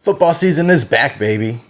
Football season is back, baby.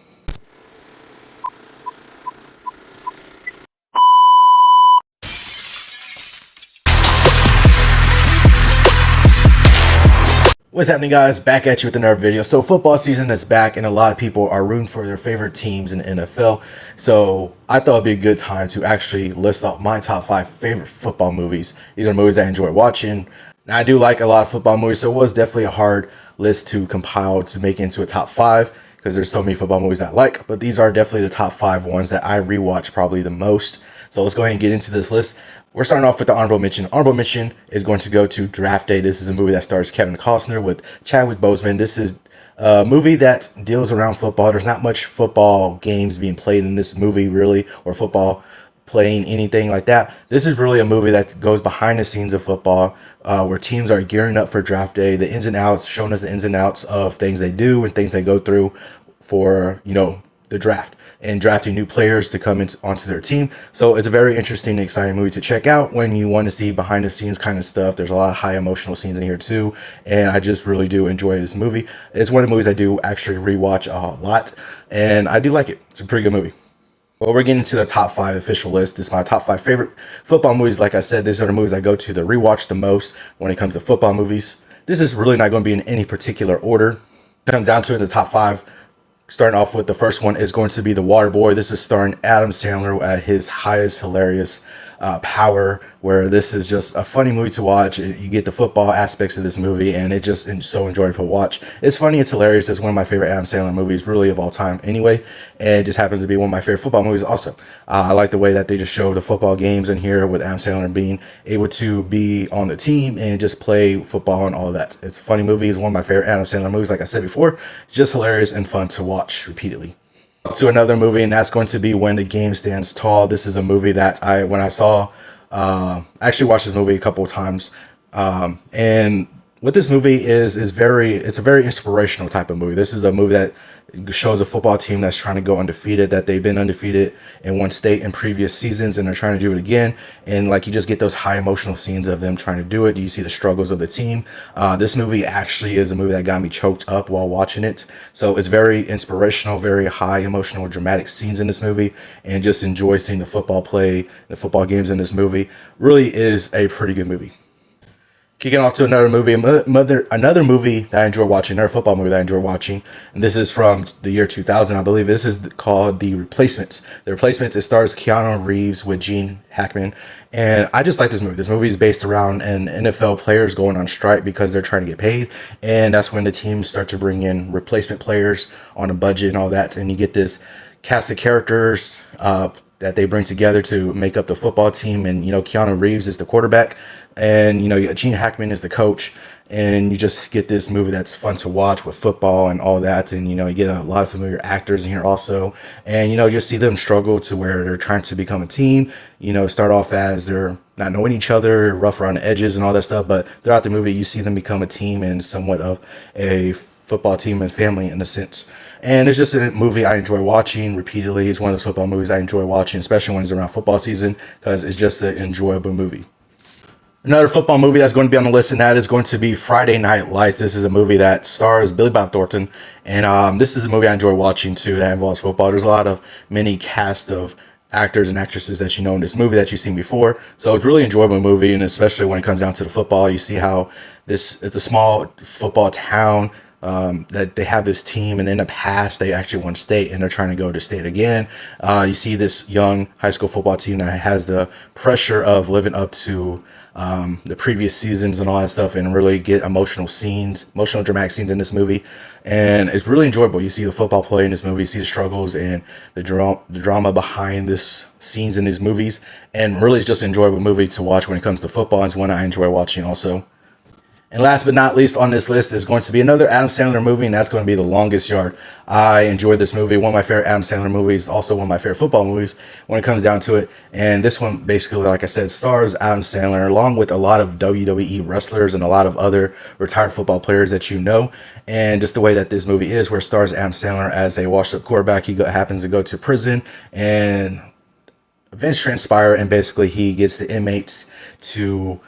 What's happening, guys? Back at you with another video. So football season is back and a lot of people are rooting for their favorite teams in the NFL. So I thought it'd be a good time to actually list off my top 5 favorite football movies. These are movies I enjoy watching. Now, I do like a lot of football movies, so it was definitely a hard list to compile to make into a top 5 because there's so many football movies I like. But these are definitely the top 5 ones that I rewatch probably the most. So let's go ahead and get into this list. We're starting off with the honorable mention. Honorable mention is going to go to Draft Day. This is a movie that stars Kevin Costner with Chadwick Boseman. This is a movie that deals around football. There's not much football games being played in this movie, really, or football playing anything like that. This is really a movie that goes behind the scenes of football, where teams are gearing up for Draft Day, the ins and outs, showing us the ins and outs of things they do and things they go through for, the draft and drafting new players to come onto their team. So it's a very interesting and exciting movie to check out when you want to see behind the scenes kind of stuff. There's a lot of high emotional scenes in here too, and I just really do enjoy this movie. It's one of the movies I do actually rewatch a lot, and I do like it. It's a pretty good movie. Well, we're getting to the top 5 official list. This is my top 5 favorite football movies. Like I said, these are the movies I go to rewatch the most when it comes to football movies. This is really not going to be in any particular order. It comes down to it, the top 5. Starting off with the first one is going to be The Waterboy. This is starring Adam Sandler at his highest hilarious power, where this is just a funny movie to watch. You get the football aspects of this movie, and it just is so enjoyable to watch. It's funny, it's hilarious. It's one of my favorite Adam Sandler movies, really, of all time anyway, and it just happens to be one of my favorite football movies also. I like the way that they just show the football games in here with Adam Sandler being able to be on the team and just play football and all that. It's a funny movie. It's one of my favorite Adam Sandler movies. Like I said before, it's just hilarious and fun to watch repeatedly. To another movie, and that's going to be When the Game Stands Tall. This is a movie that when I saw, I actually watched this movie a couple of times, and what this movie is it's a very inspirational type of movie. This is a movie that shows a football team that's trying to go undefeated, that they've been undefeated in one state in previous seasons, and they're trying to do it again. And like, you just get those high emotional scenes of them trying to do it. You see the struggles of the team. This movie actually is a movie that got me choked up while watching it. So it's very inspirational, very high emotional, dramatic scenes in this movie, and just enjoy seeing the football play, the football games in this movie. Really is a pretty good movie. Kicking off to another movie that I enjoy watching, another football movie that I enjoy watching, and this is from the year 2000, I believe. This is called The Replacements. The Replacements, it stars Keanu Reeves with Gene Hackman, and I just like this movie. This movie is based around an NFL players going on strike because they're trying to get paid, and that's when the teams start to bring in replacement players on a budget and all that, and you get this cast of characters that they bring together to make up the football team. And Keanu Reeves is the quarterback, and Gene Hackman is the coach, and you just get this movie that's fun to watch with football and all that. And you get a lot of familiar actors in here also, and just see them struggle to where they're trying to become a team. Start off as they're not knowing each other, rough around the edges and all that stuff, but throughout the movie you see them become a team and somewhat of a football team and family in a sense. And it's just a movie I enjoy watching repeatedly. It's one of those football movies I enjoy watching, especially when it's around football season, because it's just an enjoyable movie. Another football movie that's going to be on the list, and that is going to be Friday Night Lights. This is a movie that stars Billy Bob Thornton, and this is a movie I enjoy watching too that involves football. There's a lot of many cast of actors and actresses that in this movie that you've seen before, so it's a really enjoyable movie. And especially when it comes down to the football, you see how it's a small football town, that they have this team, and in the past they actually won state and they're trying to go to state again. You see this young high school football team that has the pressure of living up to the previous seasons and all that stuff, and really get emotional dramatic scenes in this movie. And it's really enjoyable. You see the football play in this movie, you see the struggles and the drama behind this scenes in these movies, and really it's just an enjoyable movie to watch when it comes to football. It's one I enjoy watching also. And last but not least on this list is going to be another Adam Sandler movie, and that's going to be The Longest Yard. I enjoyed this movie. One of my favorite Adam Sandler movies, also one of my favorite football movies when it comes down to it. And this one, basically, like I said, stars Adam Sandler along with a lot of WWE wrestlers and a lot of other retired football players that you know. And just the way that this movie is, where it stars Adam Sandler as a washed-up quarterback. He happens to go to prison, and events transpire, and basically he gets the inmates to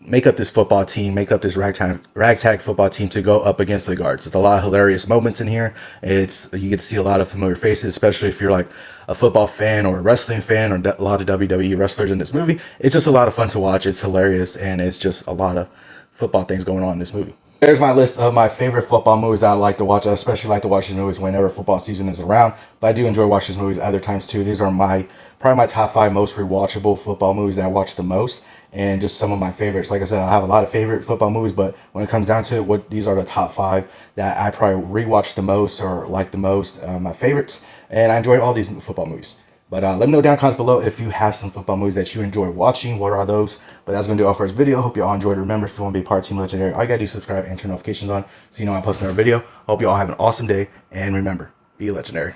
make up this football team, make up this ragtag football team to go up against the guards. It's a lot of hilarious moments in here. You get to see a lot of familiar faces, especially if you're like a football fan or a wrestling fan, or a lot of WWE wrestlers in this movie. It's just a lot of fun to watch. It's hilarious, and it's just a lot of football things going on in this movie. There's my list of my favorite football movies that I like to watch. I especially like to watch these movies whenever football season is around, but I do enjoy watching these movies other times too. These are probably my top 5 most rewatchable football movies that I watch the most, and just some of my favorites. Like I said, I have a lot of favorite football movies, but when it comes down to it, these are the top 5 that I probably rewatch the most or like the most, my favorites, and I enjoy all these football movies. But let me know down in the comments below if you have some football movies that you enjoy watching. What are those? But that's going to do all for this video. Hope you all enjoyed. Remember, if you want to be part of Team Legendary, all you got to do is subscribe and turn notifications on so you know when I post another video. Hope you all have an awesome day. And remember, be legendary.